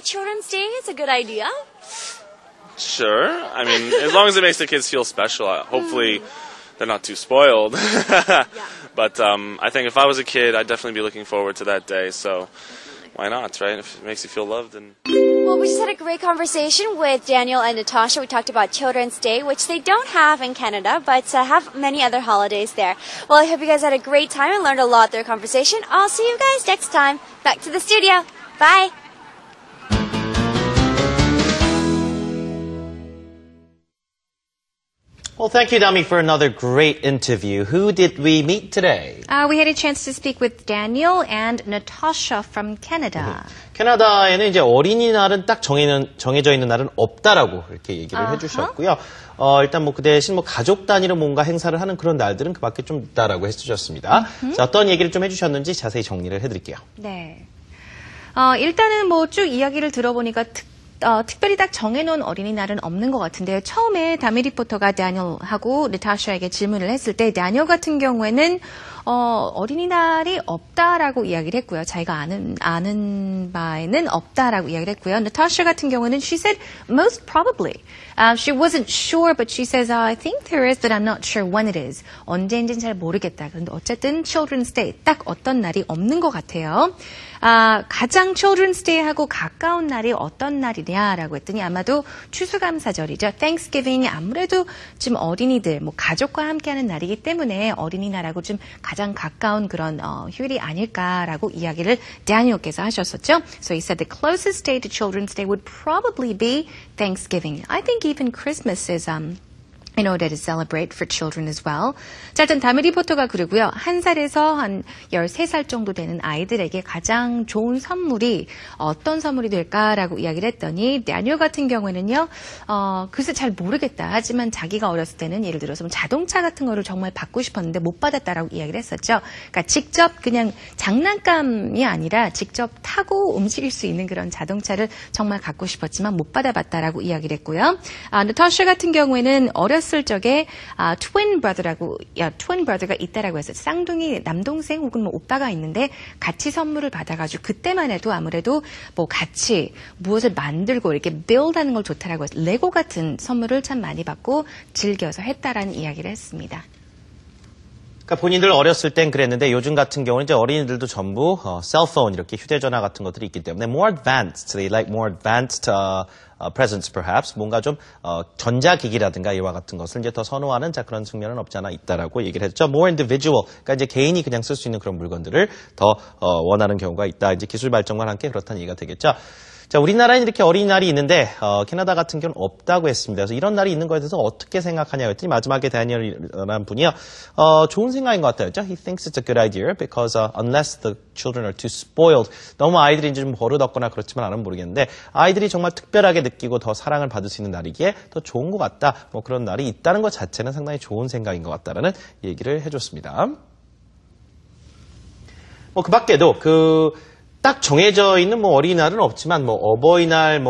Children's Day is a good idea? Sure. I mean, as long as it makes the kids feel special, hopefully they're not too spoiled. But I think if I was a kid, I'd definitely be looking forward to that day. So why not, right? If it makes you feel loved. Well, we just had a great conversation with Daniel and Natasha. We talked about Children's Day, which they don't have in Canada, but have many other holidays there. Well, I hope you guys had a great time and learned a lot through our conversation. I'll see you guys next time. Back to the studio. Bye. Well, thank you, Dami, for another great interview. Who did we meet today? We had a chance to speak with Daniel and Natasha from Canada. 캐나다에는 이제 어린이날은 딱 정해져 있는 날은 없다라고 이렇게 얘기를 해주셨고요. 일단 뭐 그 대신 뭐 가족 단위로 뭔가 행사를 하는 그런 날들은 그 밖에 좀 있다라고 해주셨습니다. 자, 어떤 얘기를 좀 해주셨는지 자세히 정리를 해드릴게요. 네. 일단은 뭐 쭉 이야기를 들어보니까 특별히 딱 정해놓은 어린이날은 없는 것 같은데요. 처음에 다미 리포터가 다니엘하고 나타샤에게 질문을 했을 때 다니엘 같은 경우에는 어린이날이 없다라고 이야기를 했고요. 자기가 아는 바에는 없다라고 이야기를 했고요. 나타샤 같은 경우는 she said most probably. She wasn't sure, but she says I think there is, but I'm not sure when it is. 언제인지는 잘 모르겠다. 그런데 어쨌든 Children's Day 딱 어떤 날이 없는 것 같아요. 가장 Children's Day하고 가까운 날이 어떤 날이냐라고 했더니 아마도 추수감사절이죠. Thanksgiving이 아무래도 좀 어린이들, 뭐 가족과 함께하는 날이기 때문에 어린이날하고 좀 가장 가까운 그런 휴일이 아닐까라고 이야기를 다니엘께서 하셨었죠. So he said the closest day to Children's Day would probably be Thanksgiving. I think even Christmas is in order to celebrate for children as well. 자, 일단 다미 리포터가 그러고요. 1살에서 한 13살 정도 되는 아이들에게 가장 좋은 선물이 어떤 선물이 될까라고 이야기를 했더니 다니엘 같은 경우에는요. 글쎄 잘 모르겠다. 하지만 자기가 어렸을 때는 예를 들어서 자동차 같은 거를 정말 받고 싶었는데 못 받았다라고 이야기를 했었죠. 그러니까 직접 그냥 장난감이 아니라 직접 타고 움직일 수 있는 그런 자동차를 정말 갖고 싶었지만 못 받아봤다라고 이야기를 했고요. 나타샤 같은 경우에는 어렸을 적에 twin brother가 있다라고 해서 쌍둥이 남동생 혹은 뭐 오빠가 있는데 같이 선물을 받아가지고 그때만 해도 아무래도 뭐 같이 무엇을 만들고 이렇게 build하는 걸 좋다라고 해서 레고 같은 선물을 참 많이 받고 즐겨서 했다라는 이야기를 했습니다. 그러니까 본인들 어렸을 땐 그랬는데 요즘 같은 경우는 이제 어린이들도 전부 셀폰 이렇게 휴대전화 같은 것들이 있기 때문에 more advanced, they like more advanced presents perhaps 뭔가 좀 전자기기라든가 이와 같은 것을 이제 더 선호하는 자 그런 측면은 없지 않아 있다라고 얘기를 했죠. more individual, 그러니까 이제 개인이 그냥 쓸 수 있는 그런 물건들을 더 원하는 경우가 있다. 이제 기술 발전과 함께 그렇다는 얘기가 되겠죠. 자, 우리나라에는 이렇게 어린이날이 있는데 캐나다 같은 경우는 없다고 했습니다. 그래서 이런 날이 있는 거에 대해서 어떻게 생각하냐고 했더니 마지막에 다니엘이라는 분이요. 좋은 생각인 것 같아요. He thinks it's a good idea because unless the children are too spoiled. 너무 아이들이 이제 좀 버릇없거나 그렇지만 않으면 모르겠는데 아이들이 정말 특별하게 느끼고 더 사랑을 받을 수 있는 날이기에 더 좋은 것 같다. 뭐 그런 날이 있다는 것 자체는 상당히 좋은 생각인 것 같다라는 얘기를 해줬습니다. 뭐 그 밖에도 딱 정해져 있는 뭐 어린이날은 없지만 뭐 어버이날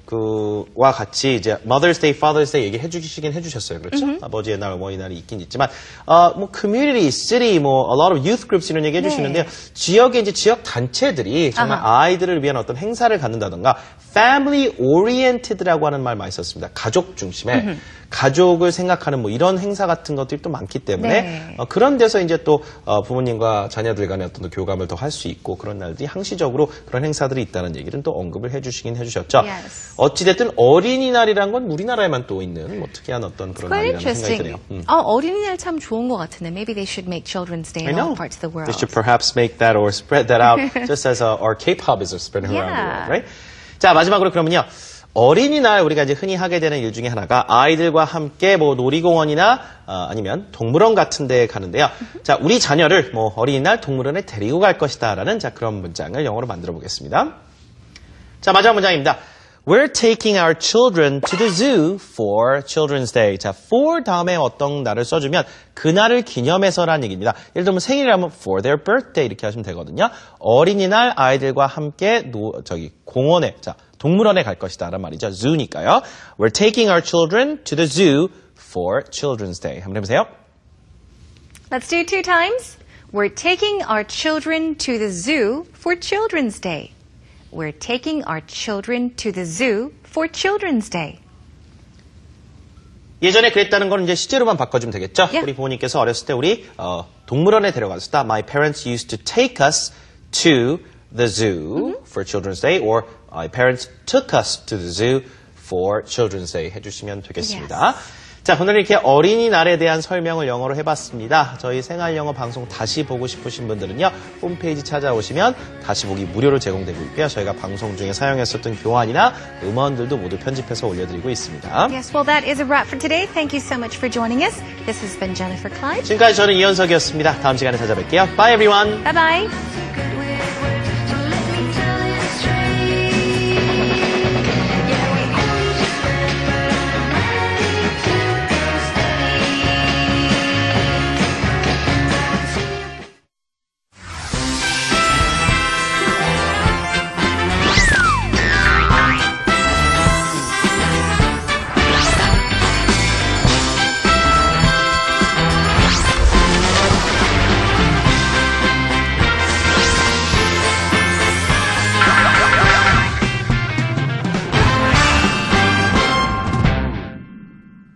그와 같이 이제 Mother's Day, Father's Day 얘기해 주시긴 해주셨어요. 그렇죠? 아버지의 날, 어머니날이 있긴 있지만 뭐 community, city, 뭐 a lot of youth groups 이런 얘기 해주시는데요. 지역의 이제 지역 단체들이 정말 아이들을 위한 어떤 행사를 갖는다던가 family oriented라고 하는 말 많이 썼습니다. 가족 중심의 가족을 생각하는 뭐 이런 행사 같은 것들이 또 많기 때문에 그런 데서 이제 또 부모님과 자녀들 간의 어떤 교감을 더 할 수 있고 그런 날들이 항시적으로 그런 행사들이 있다는 얘기를 또 언급을 해주시긴 해주셨죠. Yes. 어찌됐든 어린이날이란 건 우리나라에만 또 있는 뭐 특이한 어떤 그런 날이라는 생각이 드네요. 어린이날 참 좋은 것 같은데 maybe they should make Children's Day in all parts of the world. They should perhaps make that or spread that out just as our K-pop is spreading around the world, right? 자, 마지막으로 그러면요. 어린이날 우리가 이제 흔히 하게 되는 일 중에 하나가 아이들과 함께 뭐 놀이공원이나 아니면 동물원 같은 데에 가는데요. 자, 우리 자녀를 뭐 어린이날 동물원에 데리고 갈 것이다라는 자 그런 문장을 영어로 만들어 보겠습니다. 자, 마지막 문장입니다. We're taking our children to the zoo for Children's Day. 자, for 다음에 어떤 날을 써주면 그날을 기념해서라는 얘기입니다. 예를 들면 생일이라면 for their birthday 이렇게 하시면 되거든요. 어린이날 아이들과 함께 공원에 동물원에 갈 것이다 라는 말이죠. zoo니까요. We're taking our children to the zoo for Children's Day. 한번 해보세요. Let's do it 2 times. We're taking our children to the zoo for Children's Day. We're taking our children to the zoo for Children's Day. 예전에 그랬다는 건 이제 시제로만 바꿔주면 되겠죠? Yeah. 우리 부모님께서 어렸을 때 우리 동물원에 데려갔었다. My parents used to take us to the zoo for Children's Day, or my parents took us to the zoo for Children's Day 해주시면 되겠습니다. 자, 오늘 이렇게 어린이날에 대한 설명을 영어로 해봤습니다. 저희 생활영어 방송 다시 보고 싶으신 분들은요, 홈페이지 찾아오시면 다시 보기 무료로 제공되고 있고요. 저희가 방송 중에 사용했었던 교환이나 음원들도 모두 편집해서 올려드리고 있습니다. Yes, well, that is a wrap for today. Thank you so much for joining us. This has been Jennifer Klein. 지금까지 저는 이현석이었습니다. 다음 시간에 찾아뵐게요. Bye everyone! Bye-bye.